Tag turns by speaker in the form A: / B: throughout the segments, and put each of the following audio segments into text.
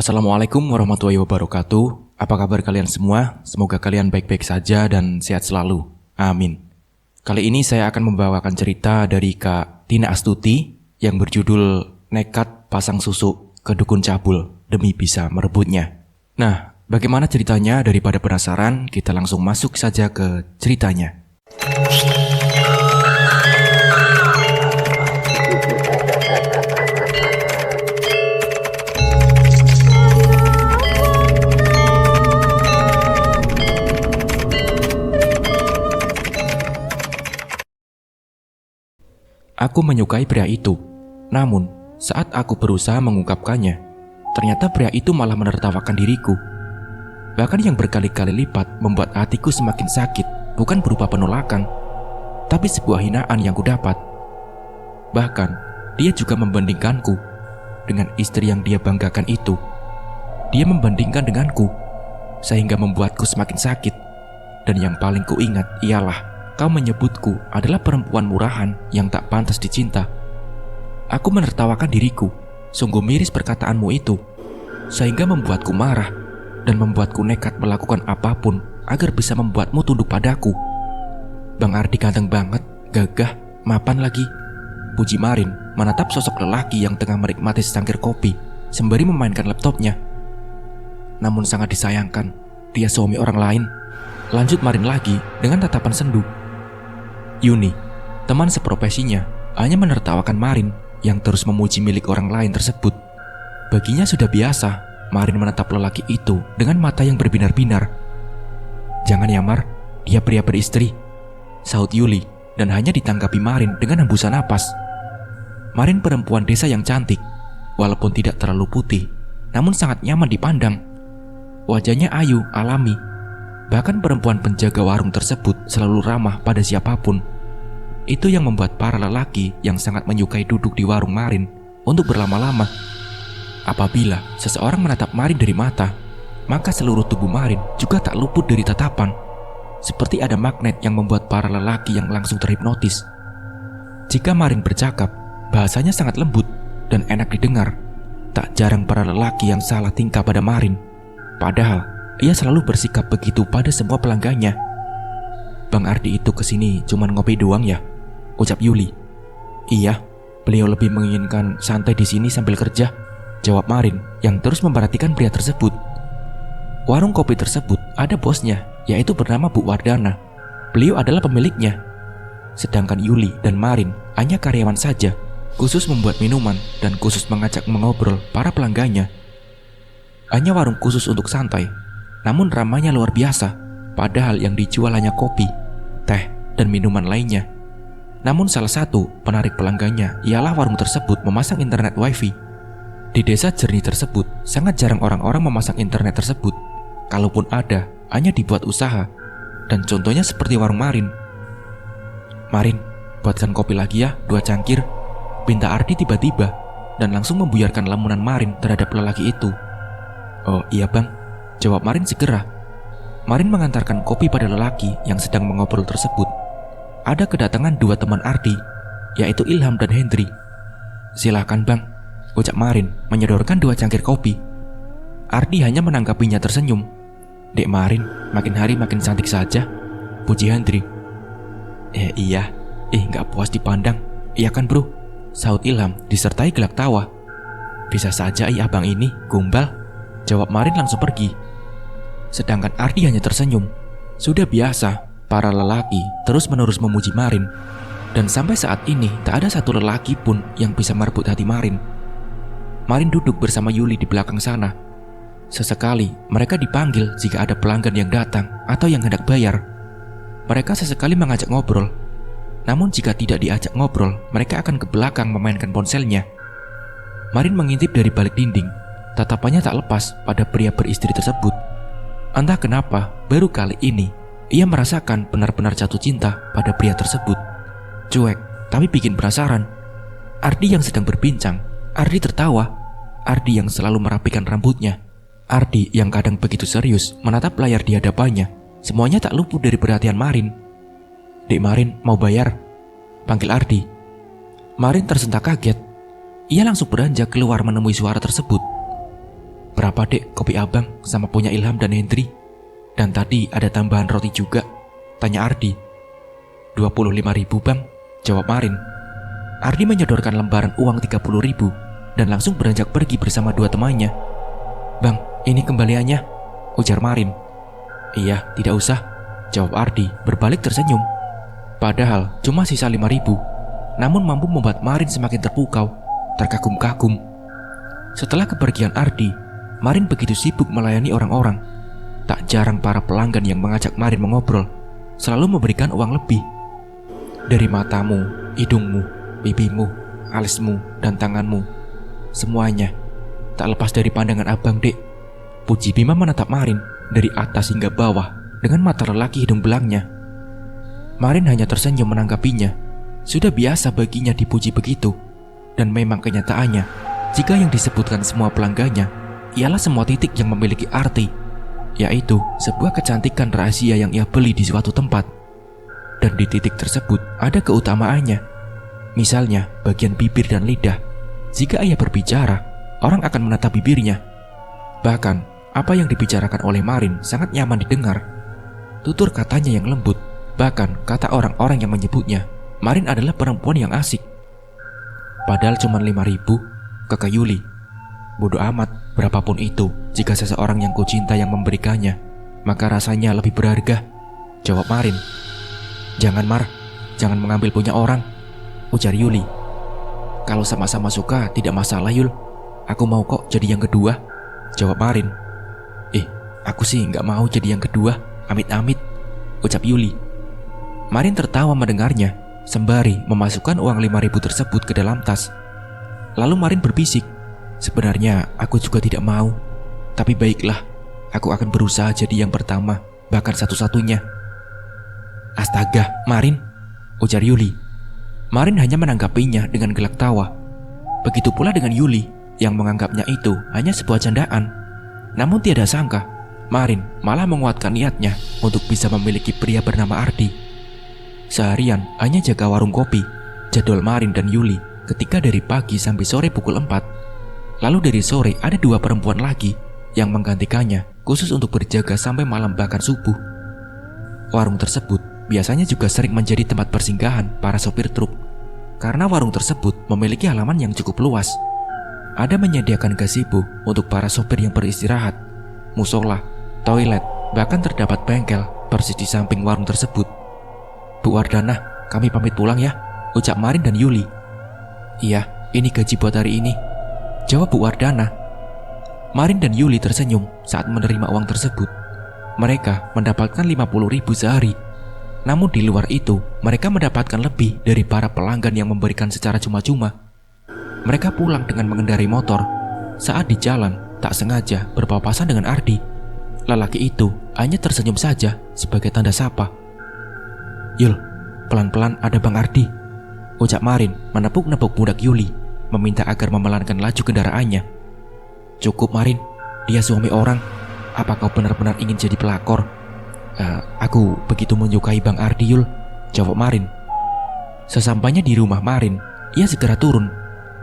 A: Assalamualaikum warahmatullahi wabarakatuh. Apa kabar kalian semua? Semoga kalian baik-baik saja dan sehat selalu. Amin. Kali ini saya akan membawakan cerita dari Kak Tina Astuti yang berjudul Nekat Pasang Susu ke Dukun Cabul demi bisa merebutnya. Nah, bagaimana ceritanya? Daripada penasaran, kita langsung masuk saja ke ceritanya. Aku menyukai pria itu. Namun, saat aku berusaha mengungkapkannya, ternyata pria itu malah menertawakan diriku. Bahkan yang berkali-kali lipat membuat hatiku semakin sakit, bukan berupa penolakan, tapi sebuah hinaan yang kudapat. Bahkan, dia juga membandingkanku dengan istri yang dia banggakan itu. Dia membandingkan denganku, sehingga membuatku semakin sakit. Dan yang paling kuingat ialah kau menyebutku adalah perempuan murahan yang tak pantas dicinta. Aku menertawakan diriku, sungguh miris perkataanmu itu, sehingga membuatku marah dan membuatku nekat melakukan apapun agar bisa membuatmu tunduk padaku. Bang Ardi ganteng banget, gagah, mapan lagi, puji Marin menatap sosok lelaki yang tengah menikmati secangkir kopi sembari memainkan laptopnya. Namun sangat disayangkan, dia suami orang lain. Lanjut Marin lagi dengan tatapan sendu. Yuni, teman seprofesinya, hanya menertawakan Marin yang terus memuji milik orang lain tersebut. Baginya sudah biasa Marin menatap lelaki itu dengan mata yang berbinar-binar. "Jangan ya Mar, dia pria beristri," sahut Yuli dan hanya ditanggapi Marin dengan hembusan napas. Marin perempuan desa yang cantik, walaupun tidak terlalu putih, namun sangat nyaman dipandang. Wajahnya ayu, alami. Bahkan perempuan penjaga warung tersebut selalu ramah pada siapapun. Itu yang membuat para lelaki yang sangat menyukai duduk di warung Marin untuk berlama-lama. Apabila seseorang menatap Marin dari mata, maka seluruh tubuh Marin juga tak luput dari tatapan. Seperti ada magnet yang membuat para lelaki yang langsung terhipnotis. Jika Marin bercakap, bahasanya sangat lembut dan enak didengar. Tak jarang para lelaki yang salah tingkah pada Marin. Padahal ia selalu bersikap begitu pada semua pelanggannya. "Bang Ardi itu kesini cuman ngopi doang ya?" ucap Yuli. "Iya, beliau lebih menginginkan santai di sini sambil kerja," jawab Marin yang terus memperhatikan pria tersebut. Warung kopi tersebut ada bosnya, yaitu bernama Bu Wardana. Beliau adalah pemiliknya. Sedangkan Yuli dan Marin hanya karyawan saja, khusus membuat minuman dan khusus mengajak mengobrol para pelanggannya. Hanya warung khusus untuk santai. Namun ramainya luar biasa, padahal yang dijual hanya kopi, teh, dan minuman lainnya. Namun salah satu penarik pelanggannya ialah warung tersebut memasang internet wifi. Di desa jernih tersebut, sangat jarang orang-orang memasang internet tersebut. Kalaupun ada, hanya dibuat usaha. Dan contohnya seperti warung Marin. "Marin, buatkan kopi lagi ya, 2 cangkir," pinta Ardi tiba-tiba, dan langsung membuyarkan lamunan Marin terhadap lelaki itu. "Oh iya bang," jawab Marin segera. Marin mengantarkan kopi pada lelaki yang sedang mengobrol tersebut. Ada kedatangan 2 teman Ardi, yaitu Ilham dan Hendri. "Silakan bang," ucap Marin menyodorkan 2 cangkir kopi. Ardi hanya menanggapinya tersenyum. "Dek Marin, makin hari makin cantik saja," puji Hendri. Iya, gak puas dipandang, iya kan bro?" sahut Ilham disertai gelak tawa. "Bisa saja abang ini gombal," jawab Marin langsung pergi. Sedangkan Ardi hanya tersenyum. Sudah biasa, para lelaki terus-menerus memuji Marin. Dan sampai saat ini tak ada satu lelaki pun yang bisa merebut hati Marin. Marin duduk bersama Yuli di belakang sana. Sesekali mereka dipanggil jika ada pelanggan yang datang atau yang hendak bayar. Mereka sesekali mengajak ngobrol. Namun jika tidak diajak ngobrol, mereka akan ke belakang memainkan ponselnya. Marin mengintip dari balik dinding. Tatapannya tak lepas pada pria beristri tersebut. Entah kenapa, baru kali ini ia merasakan benar-benar jatuh cinta pada pria tersebut. Cuek, tapi bikin penasaran. Ardi yang sedang berbincang, Ardi tertawa. Ardi yang selalu merapikan rambutnya, Ardi yang kadang begitu serius menatap layar di hadapannya. Semuanya tak luput dari perhatian Marin. "Dek Marin, mau bayar?" panggil Ardi. Marin tersentak kaget. Ia langsung beranjak keluar menemui suara tersebut. Berapa dek kopi abang sama punya Ilham dan Hendri? Dan tadi ada tambahan roti juga, tanya Ardi. 25.000 bang, jawab Marin. Ardi menyodorkan lembaran uang 30.000 dan langsung beranjak pergi bersama dua temannya. Bang, ini kembaliannya, ujar Marin. Iya, tidak usah, jawab Ardi berbalik tersenyum. Padahal cuma sisa 5.000, namun mampu membuat Marin semakin terpukau, terkagum-kagum. Setelah kepergian Ardi, Marin begitu sibuk melayani orang-orang. Tak jarang para pelanggan yang mengajak Marin mengobrol selalu memberikan uang lebih. Dari matamu, hidungmu, pipimu, alismu, dan tanganmu, semuanya tak lepas dari pandangan abang dek. Puji Bima menatap Marin dari atas hingga bawah dengan mata lelaki hidung belangnya. Marin hanya tersenyum menanggapinya. Sudah biasa baginya dipuji begitu. Dan memang kenyataannya, jika yang disebutkan semua pelanggannya ialah semua titik yang memiliki arti, yaitu sebuah kecantikan rahasia yang ia beli di suatu tempat. Dan di titik tersebut ada keutamaannya. Misalnya bagian bibir dan lidah. Jika ia berbicara, orang akan menatap bibirnya. Bahkan apa yang dibicarakan oleh Marin sangat nyaman didengar. Tutur katanya yang lembut. Bahkan kata orang-orang yang menyebutnya, Marin adalah perempuan yang asik. Padahal cuma 5.000, kakak Yuli. Bodoh amat berapapun itu. Jika seseorang yang kucinta yang memberikannya, maka rasanya lebih berharga, jawab Marin. Jangan Mar, jangan mengambil punya orang, ujar Yuli. Kalau sama-sama suka tidak masalah Yul. Aku mau kok jadi yang kedua, jawab Marin. Aku sih nggak mau jadi yang kedua, amit-amit, ucap Yuli. Marin tertawa mendengarnya, sembari memasukkan uang 5.000 tersebut ke dalam tas. Lalu Marin berbisik, sebenarnya aku juga tidak mau, tapi baiklah, aku akan berusaha jadi yang pertama, bahkan satu-satunya. Astaga, Marin, ujar Yuli. Marin hanya menanggapinya dengan gelak tawa. Begitu pula dengan Yuli yang menganggapnya itu hanya sebuah candaan. Namun tiada sangka, Marin malah menguatkan niatnya untuk bisa memiliki pria bernama Ardi. Seharian hanya jaga warung kopi, jadwal Marin dan Yuli ketika dari pagi sampai sore pukul 4. Lalu dari sore ada dua perempuan lagi yang menggantikannya khusus untuk berjaga sampai malam bahkan subuh. Warung tersebut biasanya juga sering menjadi tempat persinggahan para sopir truk, karena warung tersebut memiliki halaman yang cukup luas. Ada menyediakan gazebo untuk para sopir yang beristirahat, musola, toilet, bahkan terdapat bengkel persis di samping warung tersebut. Bu Wardana, kami pamit pulang ya, ucap Marin dan Yuli. Iya, ini gaji buat hari ini, jawab Bu Wardana. Marin dan Yuli tersenyum saat menerima uang tersebut. Mereka mendapatkan 50.000 sehari. Namun di luar itu, mereka mendapatkan lebih dari para pelanggan yang memberikan secara cuma-cuma. Mereka pulang dengan mengendarai motor. Saat di jalan, tak sengaja berpapasan dengan Ardi. Lelaki itu hanya tersenyum saja sebagai tanda sapa. Yul, pelan-pelan ada Bang Ardi, ucap Marin menepuk-nepuk pundak Yuli, meminta agar memelankan laju kendaraannya. Cukup Marin, dia suami orang. Apa kau benar-benar ingin jadi pelakor? Aku begitu menyukai Bang Ardi Yul, jawab Marin. Sesampainya di rumah Marin, ia segera turun.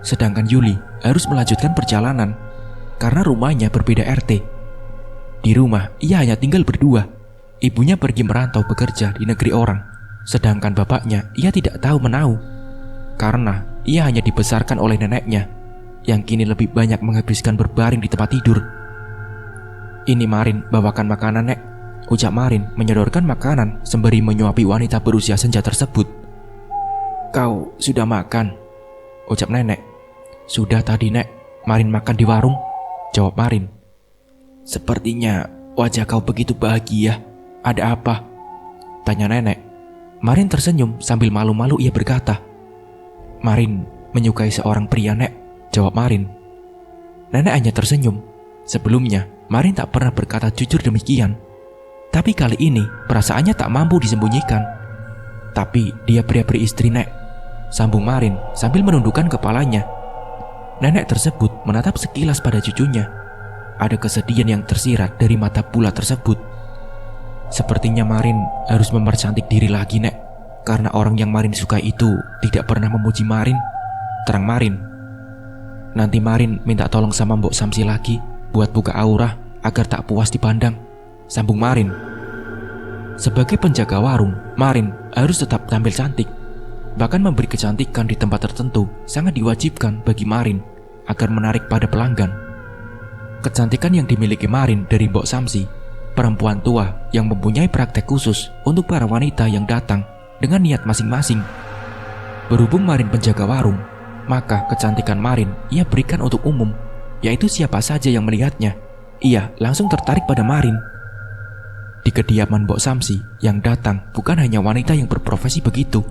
A: Sedangkan Yuli harus melanjutkan perjalanan karena rumahnya berbeda RT. Di rumah ia hanya tinggal berdua. Ibunya pergi merantau bekerja di negeri orang, sedangkan bapaknya ia tidak tahu menahu karena ia hanya dibesarkan oleh neneknya yang kini lebih banyak menghabiskan berbaring di tempat tidur. Ini Marin bawakan makanan nek, ucap Marin menyodorkan makanan sembari menyuapi wanita berusia senja tersebut. Kau sudah makan? Ucap nenek. Sudah tadi nek, Marin makan di warung, jawab Marin. Sepertinya wajah kau begitu bahagia. Ada apa? Tanya nenek. Marin tersenyum sambil malu-malu ia berkata. Marin menyukai seorang pria nek, jawab Marin. Nenek hanya tersenyum. Sebelumnya Marin tak pernah berkata jujur demikian. Tapi kali ini perasaannya tak mampu disembunyikan. Tapi dia pria beristri nek, sambung Marin sambil menundukkan kepalanya. Nenek tersebut menatap sekilas pada cucunya. Ada kesedihan yang tersirat dari mata bulat tersebut. Sepertinya Marin harus mempercantik diri lagi nek, karena orang yang Marin suka itu tidak pernah memuji Marin, terang Marin. Nanti Marin minta tolong sama Mbok Samsi lagi buat buka aura agar tak puas dipandang, sambung Marin. Sebagai penjaga warung, Marin harus tetap tampil cantik. Bahkan memberi kecantikan di tempat tertentu sangat diwajibkan bagi Marin agar menarik pada pelanggan. Kecantikan yang dimiliki Marin dari Mbok Samsi, perempuan tua yang mempunyai praktek khusus untuk para wanita yang datang dengan niat masing-masing. Berhubung Marin penjaga warung, maka kecantikan Marin ia berikan untuk umum, yaitu siapa saja yang melihatnya, ia langsung tertarik pada Marin. Di kediaman Mbok Samsi yang datang bukan hanya wanita yang berprofesi begitu,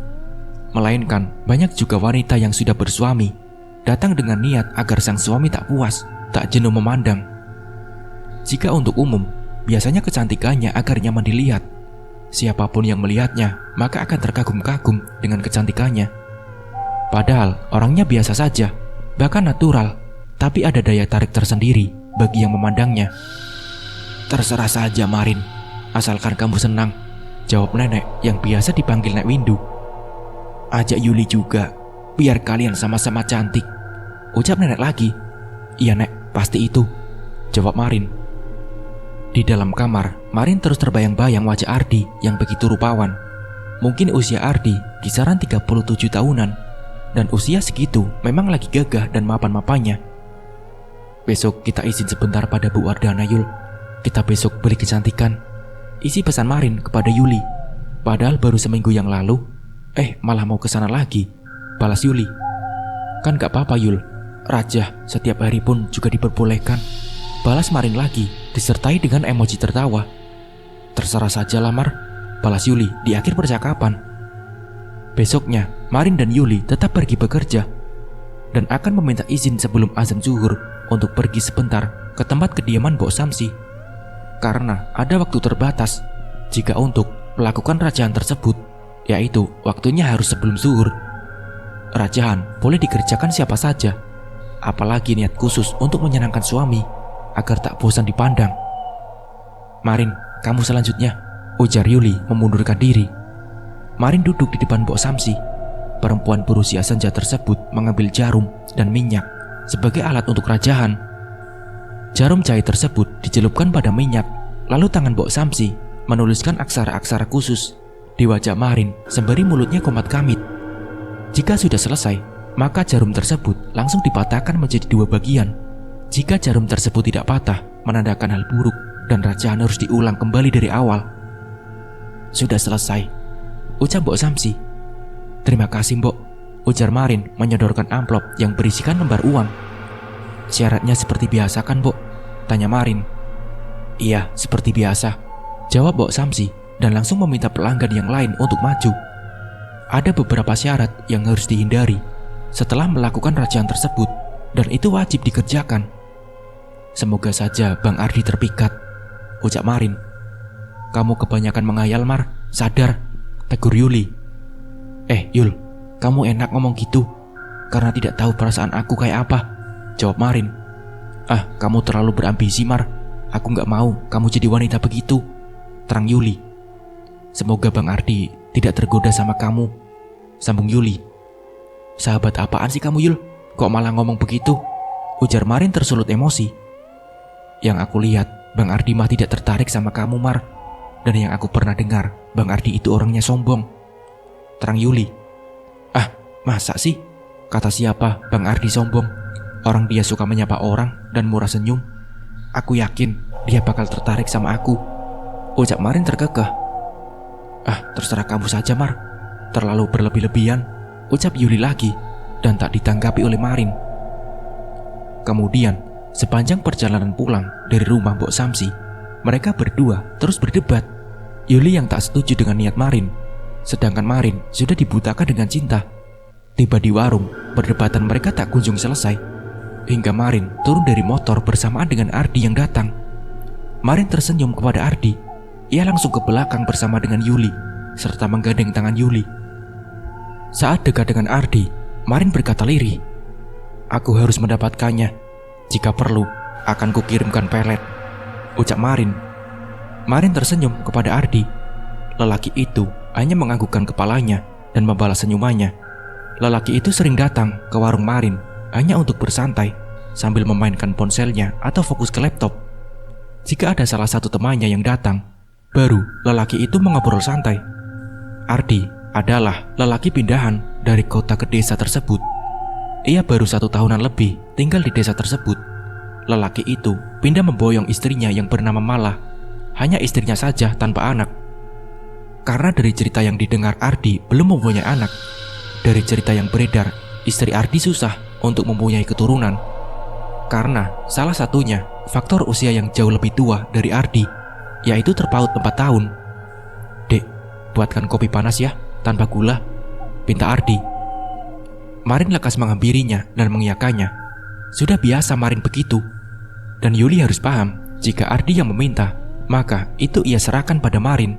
A: melainkan banyak juga wanita yang sudah bersuami, datang dengan niat agar sang suami tak puas, tak jenuh memandang. Jika untuk umum, biasanya kecantikannya agar nyaman dilihat. Siapapun yang melihatnya, maka akan terkagum-kagum dengan kecantikannya. Padahal orangnya biasa saja, bahkan natural, tapi ada daya tarik tersendiri bagi yang memandangnya. "Terserah saja Marin, asalkan kamu senang," jawab nenek yang biasa dipanggil Nek Windu. "Ajak Yuli juga, biar kalian sama-sama cantik," ucap nenek lagi. "Iya Nek, pasti itu," jawab Marin. Di dalam kamar, Marin terus terbayang-bayang wajah Ardi yang begitu rupawan. Mungkin usia Ardi kisaran 37 tahunan. Dan usia segitu memang lagi gagah dan mapan-mapannya. "Besok kita izin sebentar pada Bu Wardana Yul. Kita besok beli kecantikan," isi pesan Marin kepada Yuli. Padahal baru seminggu yang lalu, malah mau ke sana lagi, balas Yuli. "Kan gak apa-apa Yul, Raja setiap hari pun juga diperbolehkan," balas Marin lagi, disertai dengan emoji tertawa. "Terserah saja lah Mar," balas Yuli di akhir percakapan. Besoknya, Marin dan Yuli tetap pergi bekerja dan akan meminta izin sebelum azan zuhur untuk pergi sebentar ke tempat kediaman Mbok Samsi. Karena ada waktu terbatas jika untuk melakukan rajaan tersebut, yaitu waktunya harus sebelum zuhur. Rajaan boleh dikerjakan siapa saja, apalagi niat khusus untuk menyenangkan suami agar tak bosan dipandang. "Marin, kamu selanjutnya," ujar Yuli memundurkan diri. Marin duduk di depan Mbok Samsi. Perempuan berusia senja tersebut mengambil jarum dan minyak sebagai alat untuk rajaan. Jarum jahit tersebut dicelupkan pada minyak, lalu tangan Mbok Samsi menuliskan aksara-aksara khusus di wajah Marin sembari mulutnya komat-kamit. Jika sudah selesai, maka jarum tersebut langsung dipatahkan menjadi 2 bagian. Jika jarum tersebut tidak patah, menandakan hal buruk dan rajaan harus diulang kembali dari awal. "Sudah selesai," ucap Mbok Samsi. "Terima kasih Mbok," ujar Marin menyodorkan amplop yang berisikan lembar uang. "Syaratnya seperti biasa kan Mbok?" tanya Marin. "Iya, seperti biasa," jawab Mbok Samsi dan langsung meminta pelanggan yang lain untuk maju. Ada beberapa syarat yang harus dihindari setelah melakukan rajaan tersebut, dan itu wajib dikerjakan. "Semoga saja Bang Ardi terpikat," ucap Marin. "Kamu kebanyakan menghayal Mar, sadar," tegur Yuli. Yul, kamu enak ngomong gitu karena tidak tahu perasaan aku kayak apa," jawab Marin. Kamu terlalu berambisi Mar. Aku gak mau kamu jadi wanita begitu," terang Yuli. "Semoga Bang Ardi tidak tergoda sama kamu," sambung Yuli. "Sahabat apaan sih kamu Yul? Kok malah ngomong begitu?" ujar Marin tersulut emosi. "Yang aku lihat, Bang Ardi mah tidak tertarik sama kamu Mar. Dan yang aku pernah dengar, Bang Ardi itu orangnya sombong," terang Yuli. Masa sih? Kata siapa Bang Ardi sombong? Orang dia suka menyapa orang dan murah senyum. Aku yakin dia bakal tertarik sama aku," ucap Marin terkekeh. Terserah kamu saja Mar. Terlalu berlebih-lebihan," ucap Yuli lagi dan tak ditanggapi oleh Marin. Kemudian, sepanjang perjalanan pulang dari rumah Mbok Samsi, mereka berdua terus berdebat. Yuli yang tak setuju dengan niat Marin, sedangkan Marin sudah dibutakan dengan cinta. Tiba di warung, perdebatan mereka tak kunjung selesai, hingga Marin turun dari motor bersamaan dengan Ardi yang datang. Marin tersenyum kepada Ardi. Ia langsung ke belakang bersama dengan Yuli, serta menggandeng tangan Yuli. Saat dekat dengan Ardi, Marin berkata lirih, "Aku harus mendapatkannya. Jika perlu, akan kukirimkan pelet," ucap Marin. Marin tersenyum kepada Ardi. Lelaki itu hanya menganggukkan kepalanya dan membalas senyumannya. Lelaki itu sering datang ke warung Marin hanya untuk bersantai, sambil memainkan ponselnya atau fokus ke laptop. Jika ada salah satu temannya yang datang, baru lelaki itu mengobrol santai. Ardi adalah lelaki pindahan dari kota ke desa tersebut. Ia baru 1 tahunan lebih tinggal di desa tersebut. Lelaki itu pindah memboyong istrinya yang bernama Mala, hanya istrinya saja tanpa anak. Karena dari cerita yang didengar Ardi belum mempunyai anak. Dari cerita yang beredar, istri Ardi susah untuk mempunyai keturunan. Karena salah satunya faktor usia yang jauh lebih tua dari Ardi, yaitu terpaut 4 tahun. "Dek, buatkan kopi panas ya, tanpa gula," pinta Ardi. Marin lekas menghampirinya dan mengiyakannya. Sudah biasa Marin begitu. Dan Yuli harus paham, jika Ardi yang meminta, maka itu ia serahkan pada Marin.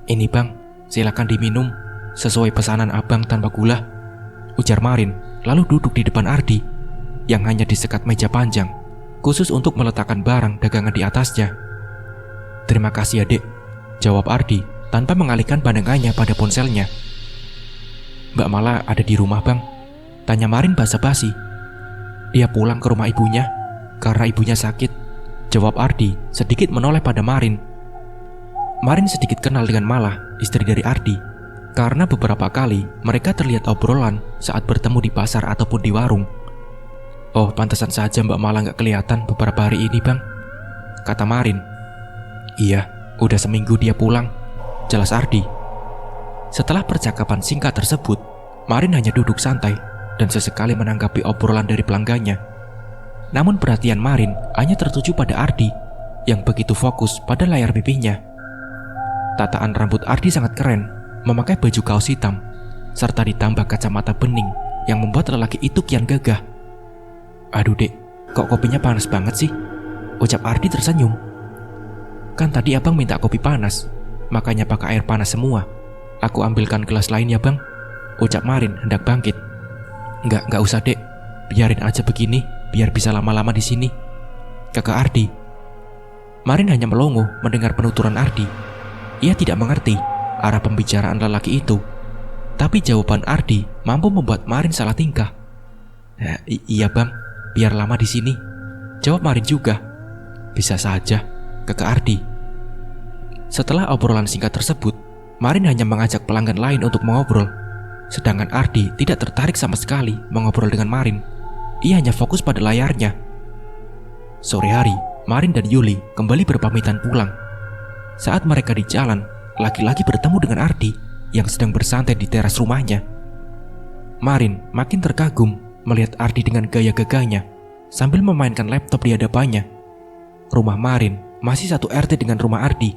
A: "Ini bang, silakan diminum sesuai pesanan abang tanpa gula," ujar Marin, lalu duduk di depan Ardi yang hanya disekat meja panjang khusus untuk meletakkan barang dagangan di atasnya. "Terima kasih ya dek," jawab Ardi tanpa mengalihkan pandangannya pada ponselnya. "Mbak Mala ada di rumah bang?" tanya Marin basa-basi. "Dia pulang ke rumah ibunya karena ibunya sakit," jawab Ardi sedikit menoleh pada Marin. Marin sedikit kenal dengan Mala, istri dari Ardi, karena beberapa kali mereka terlihat obrolan saat bertemu di pasar ataupun di warung. "Oh, pantesan saja Mbak Mala gak kelihatan beberapa hari ini bang," kata Marin. "Iya, udah seminggu dia pulang," jelas Ardi. Setelah percakapan singkat tersebut, Marin hanya duduk santai dan sesekali menanggapi obrolan dari pelanggannya. Namun perhatian Marin hanya tertuju pada Ardi yang begitu fokus pada layar pipinya. Tataan rambut Ardi sangat keren, memakai baju kaos hitam, serta ditambah kacamata bening yang membuat lelaki itu kian gagah. "Aduh dek, kok kopinya panas banget sih?" ucap Ardi tersenyum. "Kan tadi abang minta kopi panas, makanya pakai air panas semua. Aku ambilkan gelas lain ya bang," ucap Marin hendak bangkit. Enggak usah dek, biarin aja begini, biar bisa lama-lama di sini," kakak Ardi. Marin hanya melongo mendengar penuturan Ardi. Ia tidak mengerti arah pembicaraan lelaki itu, tapi jawaban Ardi mampu membuat Marin salah tingkah. Iya bang, biar lama di sini," jawab Marin juga. "Bisa saja, kakak Ardi." Setelah obrolan singkat tersebut, Marin hanya mengajak pelanggan lain untuk mengobrol, sedangkan Ardi tidak tertarik sama sekali mengobrol dengan Marin. Ia hanya fokus pada layarnya. Sore hari, Marin dan Yuli kembali berpamitan pulang. Saat mereka di jalan, laki-laki bertemu dengan Ardi yang sedang bersantai di teras rumahnya. Marin makin terkagum melihat Ardi dengan gaya gagahnya sambil memainkan laptop di hadapannya. Rumah Marin masih satu RT dengan rumah Ardi,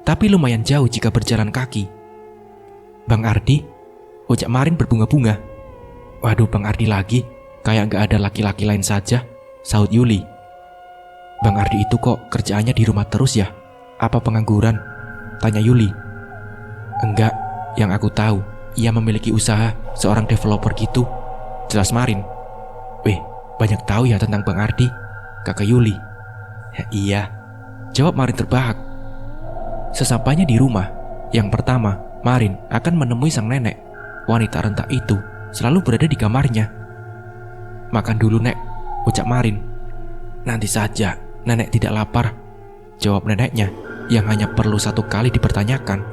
A: tapi lumayan jauh jika berjalan kaki. "Bang Ardi?" ucap Marin berbunga-bunga. "Waduh, Bang Ardi lagi, kayak gak ada laki-laki lain saja," sahut Yuli. "Bang Ardi itu kok kerjaannya di rumah terus ya? Apa pengangguran?" tanya Yuli. "Enggak, yang aku tahu, ia memiliki usaha seorang developer gitu," jelas Marin. "Weh, banyak tahu ya tentang Bang Ardi," kakak Yuli. "Iya," jawab Marin terbahak. Sesampainya di rumah, yang pertama Marin akan menemui sang nenek. Wanita renta itu selalu berada di kamarnya. "Makan dulu nek," ucap Marin. "Nanti saja, nenek tidak lapar," jawab neneknya yang hanya perlu 1 kali dipertanyakan.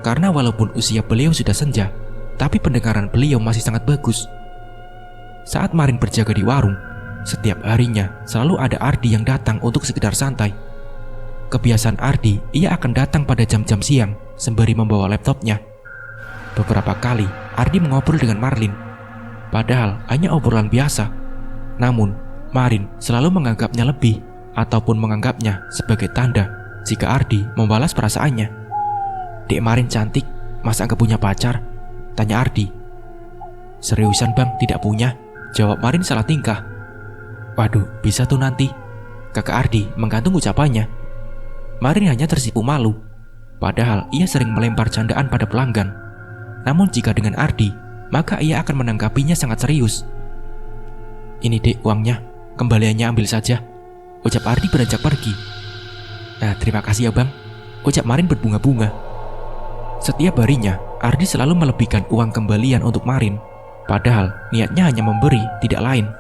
A: Karena walaupun usia beliau sudah senja, tapi pendengaran beliau masih sangat bagus. Saat Marin berjaga di warung, setiap harinya selalu ada Ardi yang datang untuk sekedar santai. Kebiasaan Ardi, ia akan datang pada jam-jam siang sembari membawa laptopnya. Beberapa kali Ardi mengobrol dengan Marlin, padahal hanya obrolan biasa. Namun Marin selalu menganggapnya lebih ataupun menganggapnya sebagai tanda jika Ardi membalas perasaannya. "Dek Marin cantik, masa gak punya pacar?" tanya Ardi. "Seriusan bang, tidak punya," jawab Marin salah tingkah. "Waduh, bisa tuh nanti," kakak Ardi menggantung ucapannya. Marin hanya tersipu malu, padahal ia sering melempar candaan pada pelanggan. Namun jika dengan Ardi, maka ia akan menanggapinya sangat serius. "Ini dek uangnya, kembaliannya ambil saja," ucap Ardi beranjak pergi. Terima kasih ya bang," ucap Marin berbunga-bunga. Setiap harinya, Ardi selalu melebihkan uang kembalian untuk Marin, padahal niatnya hanya memberi, tidak lain.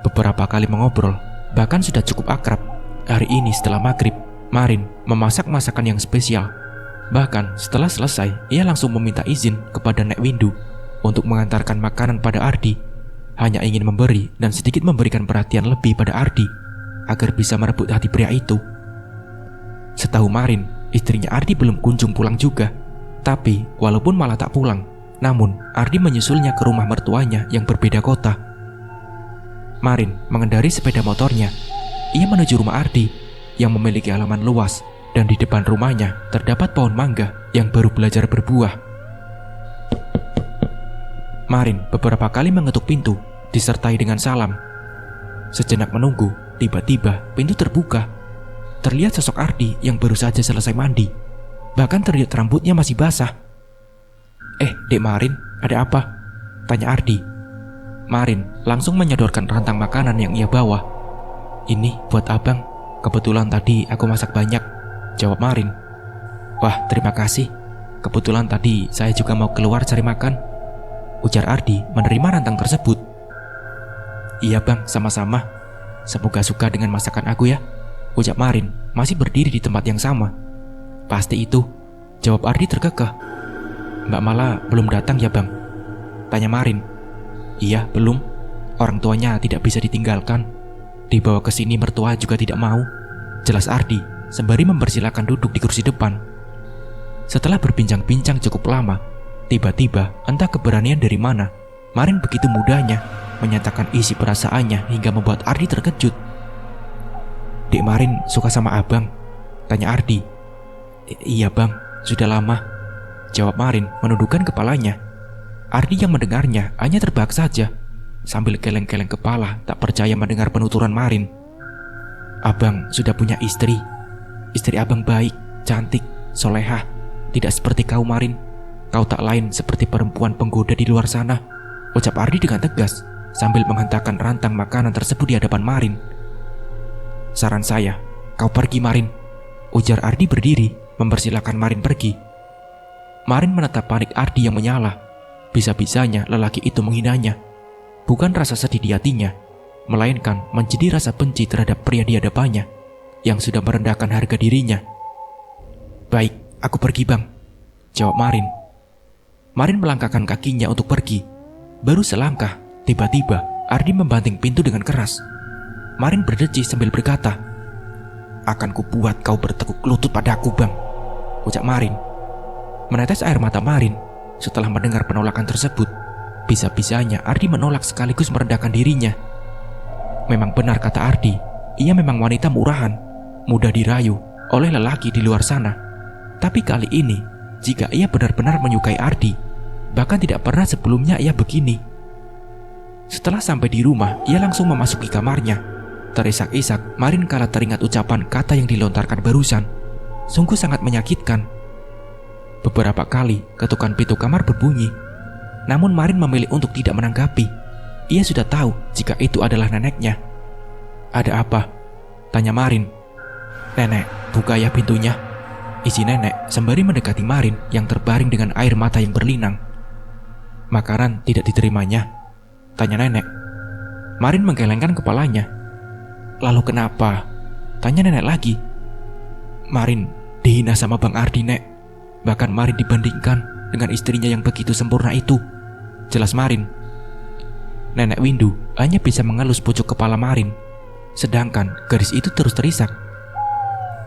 A: beberapa kali mengobrol, bahkan sudah cukup akrab. Hari ini setelah maghrib, Marin memasak masakan yang spesial. Bahkan setelah selesai, ia langsung meminta izin kepada Nek Windu untuk mengantarkan makanan pada Ardi. Hanya ingin memberi dan sedikit memberikan perhatian lebih pada Ardi agar bisa merebut hati pria itu. Setahu Marin, istrinya Ardi belum kunjung pulang juga. Tapi walaupun malah tak pulang, namun Ardi menyusulnya ke rumah mertuanya yang berbeda kota. Marin mengendari sepeda motornya. Ia menuju rumah Ardi yang memiliki halaman luas, dan di depan rumahnya terdapat pohon mangga yang baru belajar berbuah. Marin beberapa kali mengetuk pintu disertai dengan salam. Sejenak menunggu, tiba-tiba pintu terbuka. Terlihat sosok Ardi yang baru saja selesai mandi. Bahkan terlihat rambutnya masih basah. Dek Marin, ada apa? Tanya Ardi. Marin langsung menyodorkan rantang makanan yang ia bawa. Ini buat abang, kebetulan tadi aku masak banyak, jawab Marin. Wah, terima kasih. Kebetulan tadi saya juga mau keluar cari makan, ujar Ardi menerima rantang tersebut. Iya bang, sama-sama. Semoga suka dengan masakan aku ya, ujar Marin masih berdiri di tempat yang sama. Pasti itu, jawab Ardi terkekeh. Mbak Mala belum datang ya bang? Tanya Marin. Iya, belum. Orang tuanya tidak bisa ditinggalkan. Dibawa ke sini mertua juga tidak mau, jelas Ardi sembari mempersilahkan duduk di kursi depan. Setelah berbincang-bincang cukup lama, tiba-tiba entah keberanian dari mana, Marin begitu mudahnya menyatakan isi perasaannya hingga membuat Ardi terkejut. Dek Marin suka sama abang? Tanya Ardi. Iya bang, sudah lama, jawab Marin menundukkan kepalanya. Ardi yang mendengarnya hanya terbahak saja, sambil geleng-geleng kepala tak percaya mendengar penuturan Marin. Abang sudah punya istri. Istri abang baik, cantik, solehah. Tidak seperti kau Marin. Kau tak lain seperti perempuan penggoda di luar sana, ucap Ardi dengan tegas sambil menghentakkan rantang makanan tersebut di hadapan Marin. Saran saya, kau pergi Marin, ujar Ardi berdiri mempersilahkan Marin pergi. Marin menatap panik Ardi yang menyala. Bisa-bisanya lelaki itu menghinanya. Bukan rasa sedih di hatinya, melainkan menjadi rasa benci terhadap pria di hadapannya yang sudah merendahkan harga dirinya. Baik, aku pergi bang, jawab Marin. Marin melangkahkan kakinya untuk pergi. Baru selangkah, tiba-tiba Ardi membanting pintu dengan keras. Marin berdeci sambil berkata, akan kubuat kau bertekuk lutut padaku bang, ucap Marin. Menetes air mata Marin setelah mendengar penolakan tersebut. Bisa-bisanya Ardi menolak sekaligus merendahkan dirinya. Memang benar kata Ardi, ia memang wanita murahan, mudah dirayu oleh lelaki di luar sana. Tapi kali ini, jika ia benar-benar menyukai Ardi, bahkan tidak pernah sebelumnya ia begini. Setelah sampai di rumah, ia langsung memasuki kamarnya. Terisak-isak, Marin kala teringat ucapan kata yang dilontarkan barusan. Sungguh sangat menyakitkan. Beberapa kali ketukan pintu kamar berbunyi, namun Marin memilih untuk tidak menanggapi. Ia sudah tahu jika itu adalah neneknya. Ada apa? Tanya Marin. Nenek, buka ya pintunya, isi nenek sembari mendekati Marin yang terbaring dengan air mata yang berlinang. Makanan tidak diterimanya? Tanya nenek. Marin menggelengkan kepalanya. Lalu kenapa? Tanya nenek lagi. Marin dihina sama Bang Ardi nek. Bahkan Marin dibandingkan dengan istrinya yang begitu sempurna itu, jelas Marin. Nenek Windu hanya bisa mengelus pucuk kepala Marin, sedangkan garis itu terus terisak.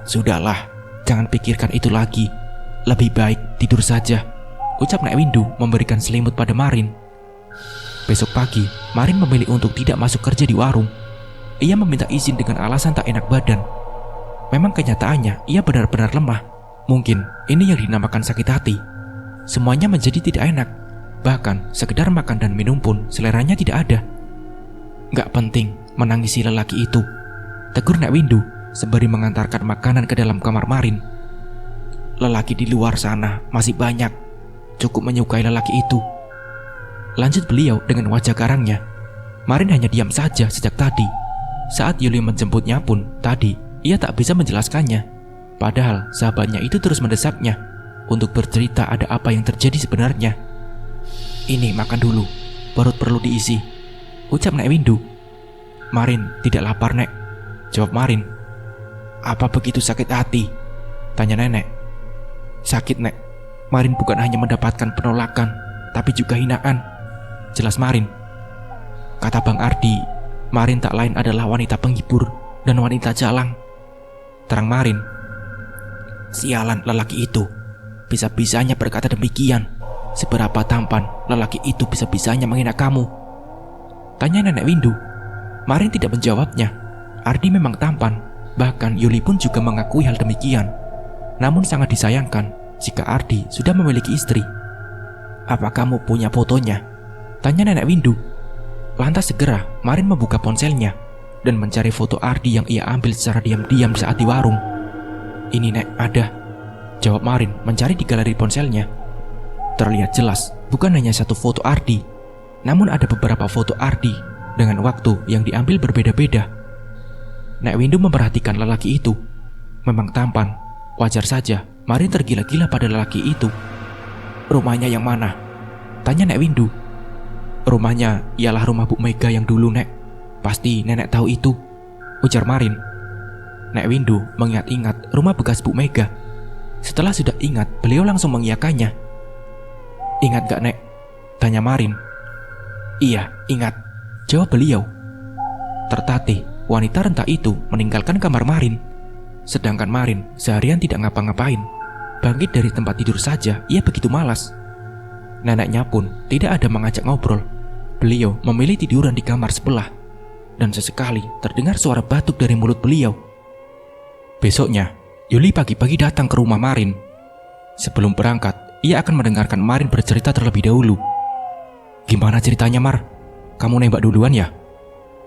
A: Sudahlah, jangan pikirkan itu lagi. Lebih baik tidur saja, ucap Nek Windu memberikan selimut pada Marin. Besok pagi, Marin memilih untuk tidak masuk kerja di warung. Ia meminta izin dengan alasan tak enak badan. Memang kenyataannya ia benar-benar lemah. Mungkin ini yang dinamakan sakit hati. Semuanya menjadi tidak enak. Bahkan sekedar makan dan minum pun seleranya tidak ada. Gak penting menangisi lelaki itu, tegur Nek Windu sembari mengantarkan makanan ke dalam kamar Marin. Lelaki di luar sana masih banyak, cukup menyukai lelaki itu, lanjut beliau dengan wajah garangnya. Marin hanya diam saja sejak tadi. Saat Yuli menjemputnya pun tadi, ia tak bisa menjelaskannya. Padahal sahabatnya itu terus mendesaknya untuk bercerita ada apa yang terjadi sebenarnya. Ini makan dulu, perut perlu diisi, ucap Nek Windu. Marin tidak lapar, Nek, jawab Marin. Apa begitu sakit hati? Tanya nenek. Sakit, Nek. Marin bukan hanya mendapatkan penolakan, tapi juga hinaan, jelas Marin. Kata Bang Ardi, Marin tak lain adalah wanita penghibur dan wanita jalang, terang Marin. Sialan lelaki itu, bisa-bisanya berkata demikian. Seberapa tampan lelaki itu bisa-bisanya menghina kamu? Tanya nenek Windu. Marin tidak menjawabnya. Ardi memang tampan, bahkan Yuli pun juga mengakui hal demikian. Namun sangat disayangkan jika Ardi sudah memiliki istri. Apa kamu punya fotonya? Tanya nenek Windu. Lantas segera Marin membuka ponselnya dan mencari foto Ardi yang ia ambil secara diam-diam saat di warung. Ini, Nek, ada, jawab Marin mencari di galeri ponselnya. Terlihat jelas bukan hanya satu foto Ardi, namun ada beberapa foto Ardi dengan waktu yang diambil berbeda-beda. Nek Windu memperhatikan lelaki itu. Memang tampan, wajar saja Marin tergila-gila pada lelaki itu. Rumahnya yang mana? Tanya Nek Windu. Rumahnya ialah rumah Bu Mega yang dulu, Nek. Pasti nenek tahu itu, ujar Marin. Nek Windu mengingat-ingat rumah bekas Bu Mega. Setelah sudah ingat, beliau langsung mengiyakannya. Ingat gak, Nek? Tanya Marin. Iya, ingat, jawab beliau. Tertatih, wanita renta itu meninggalkan kamar Marin. Sedangkan Marin seharian tidak ngapa-ngapain. Bangkit dari tempat tidur saja, ia begitu malas. Neneknya pun tidak ada mengajak ngobrol. Beliau memilih tiduran di kamar sebelah. Dan sesekali terdengar suara batuk dari mulut beliau. Besoknya, Yuli pagi-pagi datang ke rumah Marin. Sebelum berangkat, ia akan mendengarkan Marin bercerita terlebih dahulu. Gimana ceritanya, Mar? Kamu nembak duluan ya?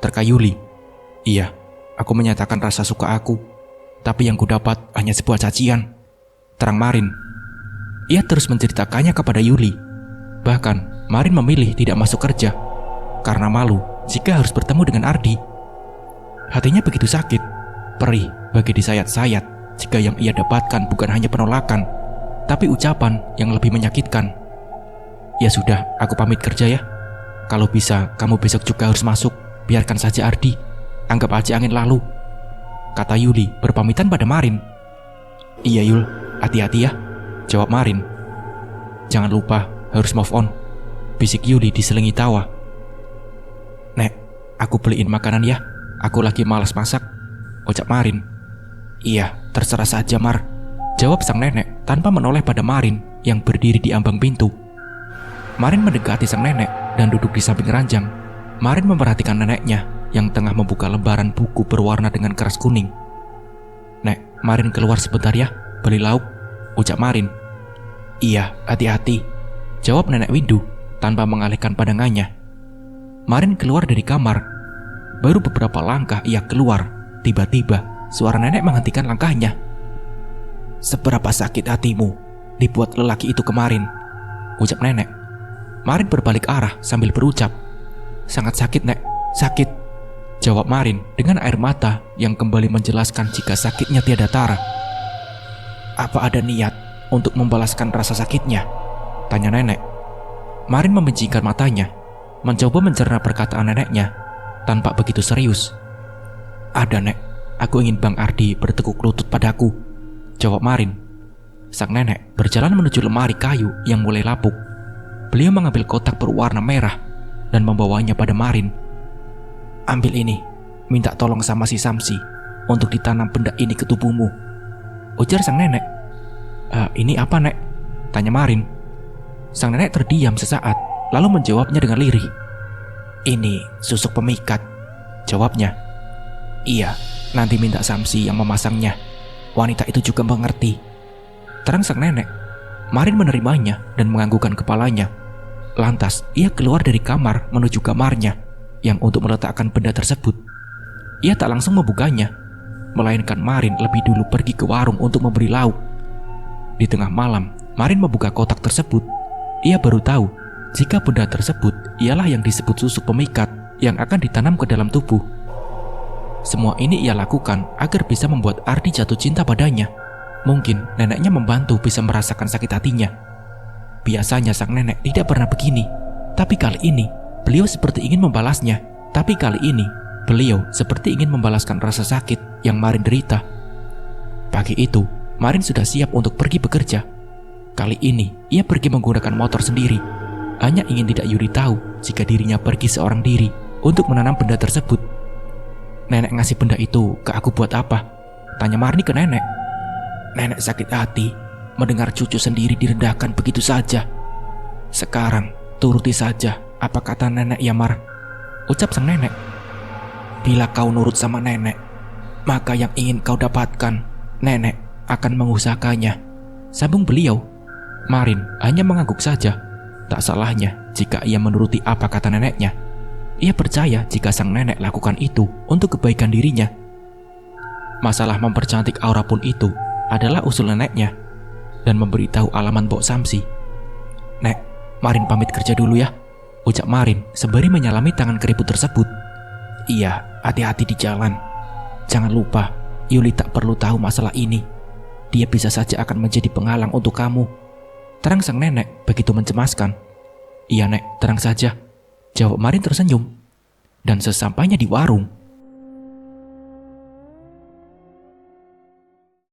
A: Terka Yuli. Iya, aku menyatakan rasa suka aku. Tapi yang kudapat hanya sebuah cacian, terang Marin. Ia terus menceritakannya kepada Yuli. Bahkan, Marin memilih tidak masuk kerja karena malu jika harus bertemu dengan Ardi. Hatinya begitu sakit, perih bagi disayat-sayat jika yang ia dapatkan bukan hanya penolakan, tapi ucapan yang lebih menyakitkan. Ya sudah, aku pamit kerja ya. Kalau bisa, kamu besok juga harus masuk. Biarkan saja Ardi, anggap aja angin lalu, kata Yuli berpamitan pada Marin. Iya Yul, hati-hati ya, jawab Marin. Jangan lupa, harus move on, bisik Yuli diselingi tawa. Nek, aku beliin makanan ya, aku lagi malas masak, ucap Marin. Iya, terserah saja Mar, jawab sang nenek tanpa menoleh pada Marin yang berdiri di ambang pintu. Marin mendekati sang nenek dan duduk di samping ranjang. Marin memperhatikan neneknya yang tengah membuka lembaran buku berwarna dengan keras kuning. Nek, Marin keluar sebentar ya, beli lauk, ucap Marin. Iya, hati-hati, jawab nenek Windu tanpa mengalihkan pandangannya. Marin keluar dari kamar. Baru beberapa langkah ia keluar, tiba-tiba suara nenek menghentikan langkahnya. Seberapa sakit hatimu dibuat lelaki itu kemarin, ucap nenek. Marin berbalik arah sambil berucap, sangat sakit, Nek, sakit, jawab Marin dengan air mata yang kembali menjelaskan jika sakitnya tiada tara. Apa ada niat untuk membalaskan rasa sakitnya? Tanya nenek. Marin membencinkan matanya, mencoba mencerna perkataan neneknya tanpa begitu serius. Ada, Nek, aku ingin Bang Ardi bertekuk lutut padaku, jawab Marin. Sang nenek berjalan menuju lemari kayu yang mulai lapuk. Beliau mengambil kotak berwarna merah dan membawanya pada Marin. Ambil ini, minta tolong sama si Samsi untuk ditanam benda ini ke tubuhmu, ujar sang nenek. Ini apa, Nek? Tanya Marin. Sang nenek terdiam sesaat, lalu menjawabnya dengan lirih. Ini susuk pemikat, jawabnya. Iya, nanti minta Samsi yang memasangnya. Wanita itu juga mengerti, terang sang nenek. Marin menerimanya dan menganggukkan kepalanya. Lantas ia keluar dari kamar menuju kamarnya yang untuk meletakkan benda tersebut. Ia tak langsung membukanya, melainkan Marin lebih dulu pergi ke warung untuk membeli lauk. Di tengah malam, Marin membuka kotak tersebut. Ia baru tahu jika benda tersebut ialah yang disebut susuk pemikat yang akan ditanam ke dalam tubuh. Semua ini ia lakukan agar bisa membuat Ardi jatuh cinta padanya. Mungkin neneknya membantu bisa merasakan sakit hatinya. Biasanya sang nenek tidak pernah begini, tapi kali ini beliau seperti ingin membalasnya. Tapi kali ini Beliau seperti ingin membalaskan rasa sakit yang Marin derita. Pagi itu, Marin sudah siap untuk pergi bekerja. Kali ini, ia pergi menggunakan motor sendiri. Hanya ingin tidak Yuri tahu jika dirinya pergi seorang diri untuk menanam benda tersebut. "Nenek ngasih benda itu ke aku buat apa?" tanya Marni ke nenek. Nenek sakit hati mendengar cucu sendiri direndahkan begitu saja. "Sekarang, turuti saja apa kata nenek ya, Mar," ucap sang nenek. "Bila kau nurut sama nenek, maka yang ingin kau dapatkan, nenek akan mengusahakannya," sambung beliau. Marin hanya mengangguk saja. Tak salahnya jika ia menuruti apa kata neneknya. Ia percaya jika sang nenek lakukan itu untuk kebaikan dirinya. Masalah mempercantik aura pun itu adalah usul neneknya, dan memberitahu alamat Mbok Samsi. "Nek, Marin pamit kerja dulu ya," ucap Marin sembari menyalami tangan keriput tersebut. "Iya, hati-hati di jalan. Jangan lupa, Yuli tak perlu tahu masalah ini. Dia bisa saja akan menjadi penghalang untuk kamu," terang sang nenek begitu mencemaskan. "Iya nek, terang saja," jawab Marin tersenyum. Dan sesampainya di warung,